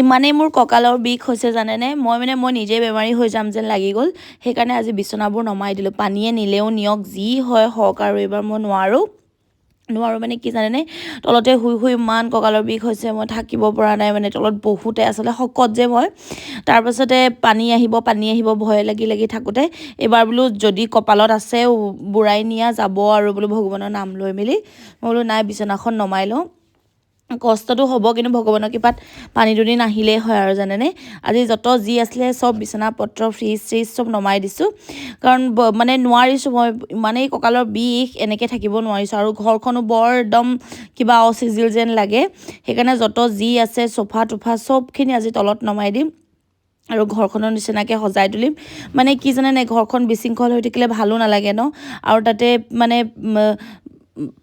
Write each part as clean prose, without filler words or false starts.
ইমানেই মোৰ কঁকালৰ বিষ হৈছে জানেনে মই নিজে বেমাৰী হৈ যাম যেন লাগি গ'ল সেইকাৰণে আজি বিচনাবোৰ নমাই দিলোঁ পানীয়ে নিলেও নিয়ক যি হয় হওক আৰু এইবাৰ মই নোৱাৰোঁ মানে কি জানেনে তলতে শুই ইমান কঁকালৰ বিষ হৈছে মই থাকিব পৰা নাই মানে তলত বহুতে আচলতে শকত যে মই তাৰপাছতে পানী আহিব ভয় লাগি থাকোঁতে এইবাৰ বোলো যদি কপালত আছে বুঢ়াই নিয়া যাব আৰু বোলো ভগৱানৰ নাম লৈ মেলি মই বোলো নাই বিচনাখন নমাই লওঁ কষ্টটো হ'ব কিন্তু ভগৱানৰ কৃপাত পানী দুনি নাহিলেই হয় আৰু জানেনে আজি যত যি আছিলে চব বিচনা পত্ৰ ফ্ৰিজ চব নমাই দিছোঁ কাৰণ মানে নোৱাৰিছোঁ মই ইমানেই কঁকালৰ বিষ এনেকৈ থাকিব নোৱাৰিছোঁ আৰু ঘৰখনো বৰ একদম কিবা অচিজিল যেন লাগে সেইকাৰণে যত যি আছে চোফা টোফা চবখিনি আজি তলত নমাই দিম আৰু ঘৰখনৰ নিচিনাকৈ সজাই তুলিম মানে কি জানেনে ঘৰখন বিশৃংখল হৈ থাকিলে ভালো নালাগে ন আৰু তাতে মানে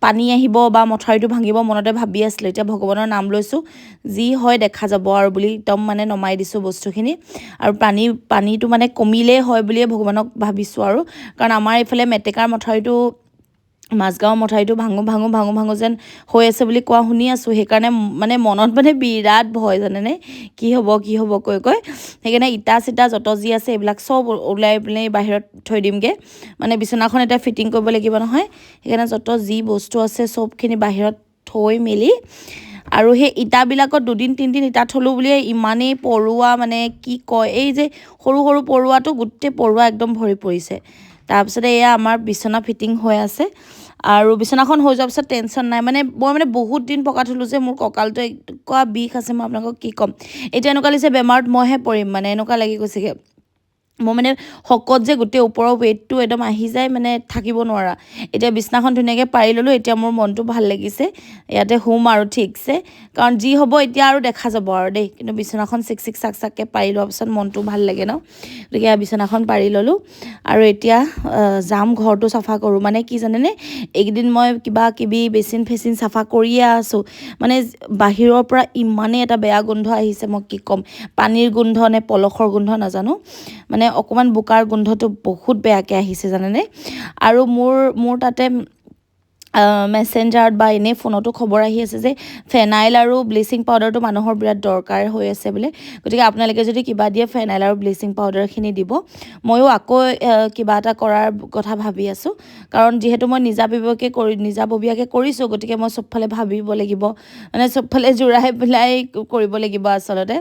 পানী আহিব বা মথাউৰিটো ভাঙিব মনতে ভাবি আছিলোঁ এতিয়া ভগৱানৰ নাম লৈছোঁ যি হয় দেখা যাব আৰু বুলি একদম মানে নমাই দিছোঁ বস্তুখিনি আৰু পানীটো মানে কমিলেই হয় বুলিয়ে ভগৱানক ভাবিছোঁ আৰু কাৰণ আমাৰ এইফালে মেটেকাৰ মথাউৰিটো মাজগাঁও মথাউৰিটো ভাঙো যেন হৈ আছে বুলি কোৱা শুনি আছোঁ সেইকাৰণে মানে মনত মানে বিৰাট ভয় জানেনে কি হ'ব কৈ সেইকাৰণে ইটা চিটা যত যি আছে এইবিলাক চব ওলাই পেলাই বাহিৰত থৈ দিমগৈ মানে বিচনাখন এতিয়া ফিটিং কৰিব লাগিব নহয় সেইকাৰণে যত যি বস্তু আছে চবখিনি বাহিৰত থৈ মেলি আৰু সেই ইটাবিলাকত 2-3 দিন ইটা থলোঁ বুলিয়ে ইমানেই পৰুৱা মানে কি কয় এই যে সৰু পৰুৱাটো গোটেই পৰুৱা একদম ভৰি পৰিছে তাৰপিছতে এয়া আমাৰ বিচনা ফিটিং হৈ আছে আৰু বিচনাখন হৈ যোৱাৰ পিছত টেনশ্যন নাই মানে মই মানে বহুত দিন পকা থলোঁ যে মোৰ কঁকালটো এনেকুৱা বিষ আছে মই আপোনালোকক কি ক'ম এতিয়া এনেকুৱা লাগিছে বেমাৰত মইহে পৰিম মানে এনেকুৱা লাগি গৈছেগৈ মই মানে শকত যে গোটেই ওপৰৰ ৱেইটটো একদম আহি যায় মানে থাকিব নোৱাৰা এতিয়া বিচনাখন ধুনীয়াকৈ পাৰি ল'লোঁ এতিয়া মোৰ মনটো ভাল লাগিছে ইয়াতে শুম আৰু ঠিকছে কাৰণ যি হ'ব এতিয়া আৰু দেখা যাব আৰু দেই কিন্তু বিচনাখন চিক চাককৈ পাৰি লোৱাৰ পিছত মনটো ভাল লাগে ন গতিকে বিচনাখন পাৰি ল'লোঁ আৰু এতিয়া যাম ঘৰটো চাফা কৰোঁ মানে কি জানেনে এইকেইদিন মই কিবা কিবি বেচিন ফেচিন চাফা কৰিয়ে আছোঁ মানে বাহিৰৰ পৰা ইমানেই এটা বেয়া গোন্ধ আহিছে মই কি ক'ম পানীৰ গোন্ধ নে পলসৰ গোন্ধ নাজানো মানে অকণমান বোকাৰ গোন্ধটো বহুত বেয়াকৈ আহিছে জানেনে আৰু মোৰ তাতে মেছেঞ্জাৰত বা এনেই ফোনতো খবৰ আহি আছে যে ফেনাইল আৰু ব্লিচিং পাউডাৰটো মানুহৰ বিৰাট দৰকাৰ হৈ আছে বোলে গতিকে আপোনালোকে যদি কিবা দিয়ে ফেনাইল আৰু ব্লিচিং পাউডাৰখিনি দিব ময়ো আকৌ কিবা এটা কৰাৰ কথা ভাবি আছোঁ কাৰণ যিহেতু মই নিজাববীয়াকৈ কৰিছোঁ গতিকে মই চবফালে ভাবিব লাগিব মানে চবফালে জোৰাই পেলাই কৰিব লাগিব আচলতে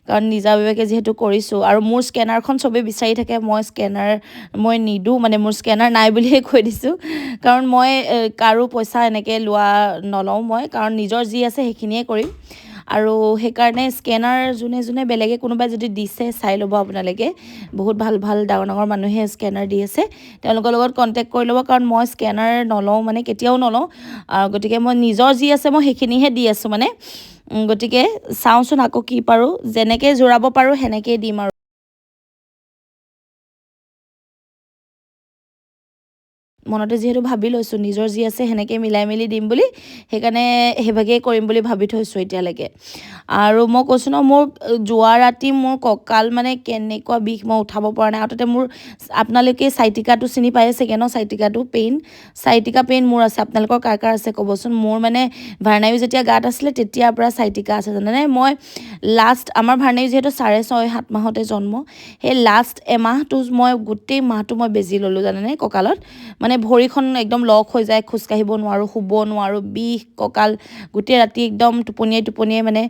কাৰণ নিজাববীয়াকৈ যিহেতু কৰিছোঁ আৰু মোৰ স্কেনাৰখন চবেই বিচাৰি থাকে মই নিদিওঁ মানে মোৰ স্কেনাৰ নাই বুলিয়ে কৈ দিছোঁ কাৰণ মই কাৰো পইচা এনেকৈ নলওঁ মই কাৰণ নিজৰ যি আছে সেইখিনিয়ে কৰিম আৰু সেইকাৰণে স্কেনাৰ যোনে বেলেগে কোনোবাই যদি দিছে চাই ল'ব আপোনালোকে বহুত ভাল ডাঙৰ মানুহে স্কেনাৰ দি আছে তেওঁলোকৰ লগত কণ্টেক্ট কৰি ল'ব কাৰণ মই স্কেনাৰ নলওঁ মানে কেতিয়াও নলওঁ গতিকে মই নিজৰ যি আছে মই সেইখিনিহে দি আছোঁ মানে গতিকে চাওঁচোন আকৌ কি পাৰোঁ যেনেকৈ জোৰাব পাৰোঁ সেনেকৈয়ে দিম আৰু মনতে যিহেতু ভাবি লৈছোঁ নিজৰ যি আছে সেনেকৈ মিলাই মেলি দিম বুলি সেইকাৰণে সেইভাগেই কৰিম বুলি ভাবি থৈছোঁ এতিয়ালৈকে আৰু মই কৈছোঁ ন মোৰ যোৱা ৰাতি মোৰ কঁকাল মানে কেনেকুৱা বিষ মই উঠাব পৰা নাই আৰু তাতে মোৰ আপোনালোকে চাইটিকাটো চিনি পায়ে চাগে ন চাইটিকা পেইন মোৰ আছে আপোনালোকৰ কাৰ আছে ক'বচোন মোৰ মানে ভাৰ্ণায়ু যেতিয়া গাত আছিলে তেতিয়াৰ পৰা চাইটিকা আছে জানেনে মই লাষ্ট আমাৰ ভাৰ্ণায়ু যিহেতু 6.5-7 মাহতে জন্ম সেই লাষ্ট এমাহটো মই গোটেই মাহটো মই বেজি ল'লোঁ জানেনে কঁকালত মানে ভৰিখন একদম লক হৈ যায় খোজকাঢ়িব নোৱাৰোঁ শুব নোৱাৰোঁ বিষ কঁকাল গোটেই ৰাতি একদম টোপনিয়াই মানে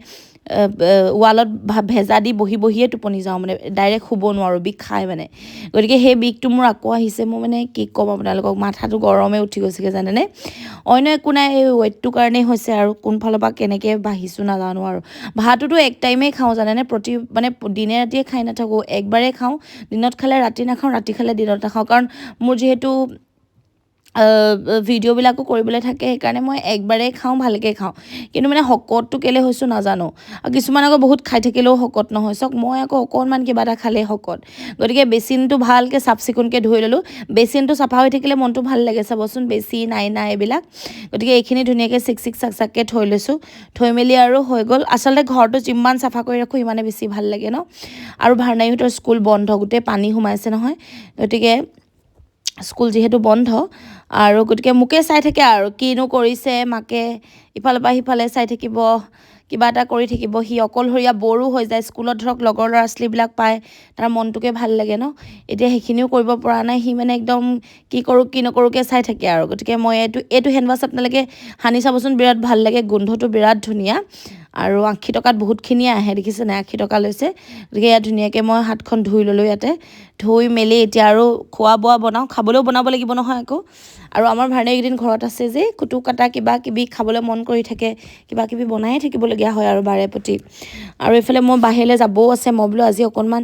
ৱালত ভেজা দি বহিয়ে টোপনি যাওঁ মানে ডাইৰেক্ট শুব নোৱাৰোঁ বিষ খাই মানে গতিকে সেই বিষটো মোৰ আকৌ আহিছে মই মানে কি ক'ম আপোনালোকক মাথাটো গৰমে উঠি গৈছেগৈ জানেনে অন্য একো নাই এই ৱেইটটোৰ কাৰণেই হৈছে আৰু কোনফালৰ পৰা কেনেকৈ বাঢ়িছোঁ নাজানো আৰু ভাতটোতো এক টাইমেই খাওঁ জানেনে মানে দিনে ৰাতিয়ে খাই নাথাকোঁ একবাৰেই খাওঁ দিনত খালে ৰাতি নাখাওঁ ৰাতি খালে দিনত নাখাওঁ কাৰণ মোৰ যিহেতু ভিডিঅ'বিলাকো কৰিবলৈ থাকে সেইকাৰণে মই একবাৰেই খাওঁ ভালকৈ খাওঁ কিন্তু মানে শকতটো কেলৈ হৈছোঁ নাজানো আৰু কিছুমান আকৌ বহুত খাই থাকিলেও শকত নহয় চাওক মই আকৌ অকণমান কিবা এটা খালেই শকত গতিকে বেচিনটো ভালকৈ চাফ চিকুণকৈ ধুই ল'লোঁ বেচিনটো চাফা হৈ থাকিলে মনটো ভাল লাগে চাবচোন বেচিন আইনা এইবিলাক গতিকে এইখিনি ধুনীয়াকৈ চিক চাককৈ থৈ লৈছোঁ থৈ মেলি আৰু হৈ গ'ল আচলতে ঘৰটো যিমান চাফা কৰি ৰাখোঁ ইমানে বেছি ভাল লাগে ন আৰু ভাৰ্ণায়ুহঁতৰ স্কুল বন্ধ গোটেই পানী সোমাইছে নহয় গতিকে স্কুল যিহেতু বন্ধ আৰু গতিকে মোকে চাই থাকে আৰু কিনো কৰিছে মাকে ইফালৰ পৰা সিফালে চাই থাকিব কিবা এটা কৰি থাকিব সি অকলশৰীয়া বৰো হৈ যায় স্কুলত ধৰক লগৰ ল'ৰা ছোৱালীবিলাক পায় তাৰ মনটোকে ভাল লাগে ন এতিয়া সেইখিনিও কৰিব পৰা নাই সি মানে একদম কি কৰোঁ কি নকৰোঁকৈ চাই থাকে আৰু গতিকে মই এইটো হেণ্ড ৱাছ আপোনালোকে সানি চাবচোন বিৰাট ভাল লাগে গোন্ধটো বিৰাট ধুনীয়া আৰু 80 টকাত বহুতখিনিয়ে আহে দেখিছে নাই 80 টকা লৈছে গতিকে ইয়াত ধুনীয়াকৈ মই হাতখন ধুই ল'লোঁ ইয়াতে ধুই মেলি এতিয়া আৰু খোৱা বোৱা বনাওঁ খাবলৈও বনাব লাগিব নহয় আকৌ আৰু আমাৰ ভাইটি এইকেইদিন ঘৰত আছে যে কুটু কাটা কিবা কিবি খাবলৈ মন কৰি থাকে কিবা কিবি বনায়ে থাকিবলগীয়া হয় আৰু বাৰে প্ৰতি আৰু এইফালে মই বাহিৰলৈ যাবও আছে মই বোলো আজি অকণমান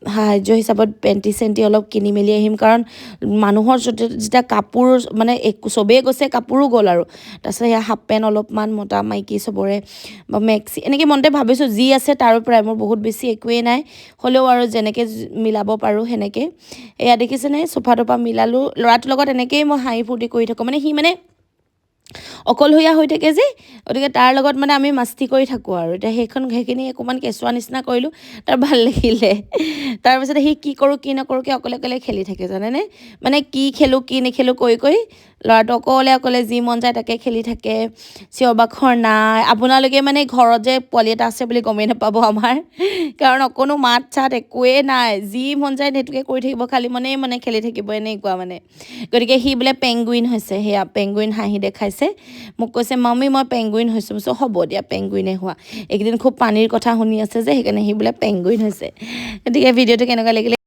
সাহায্য হিচাপত পেণ্টি চেণ্টি অলপ কিনি মেলি আহিম কাৰণ মানুহৰ যেতিয়া কাপোৰ মানে চবেই গৈছে কাপোৰো গ'ল আৰু তাৰপিছত সেয়া হাফ পেণ্ট অলপমান মতা মাইকী চবৰে বা মেক্সি এনেকৈ মনতে ভাবিছোঁ যি আছে তাৰ পৰাই মোৰ বহুত বেছি একোৱেই নাই হ'লেও আৰু যেনেকৈ মিলাব পাৰোঁ সেনেকৈ এয়া দেখিছেনে চোফা টোফা মিলালোঁ ল'ৰাটোৰ লগত এনেকৈয়ে মই হাঁহি ফূৰ্তি কৰি থাকোঁ মানে সি মানে অকলশৰীয়া হৈ থাকে যে গতিকে তাৰ লগত মানে আমি মাস্তি কৰি থাকোঁ আৰু এতিয়া সেইখিনি অকণমান কেঁচুৱা নিচিনা কৰিলোঁ তাৰ ভাল লাগিলে তাৰপিছতে সি কি কৰোঁ কি নকৰোঁকৈ অকলে অকলে খেলি থাকে জানেনে মানে কি খেলোঁ কি নেখেলোঁ কৈ ল'ৰাটো অকলে যি মন যায় তাকে খেলি থাকে চিঞৰ বাখৰ নাই আপোনালোকে মানে ঘৰত যে পোৱালি এটা আছে বুলি গমেই নাপাব আমাৰ কাৰণ অকণো মাত চাত একোৱেই নাই যি মন যায় সেইটোকে কৰি থাকিব খালি মানে খেলি থাকিব এনেকুৱা মানে গতিকে সি বোলে পেংগুইন হৈছে সেয়া পেংগুইন হাঁহি দেখাইছে মোক কৈছে মাম্মী মই পেংগুইন হৈছোঁ মই হ'ব দিয়া পেংগুইনে হোৱা এইকেইদিন খুব পানীৰ কথা শুনি আছে যে সেইকাৰণে সি বোলে পেংগুইন হৈছে গতিকে ভিডিঅ'টো কেনেকুৱা লাগিলে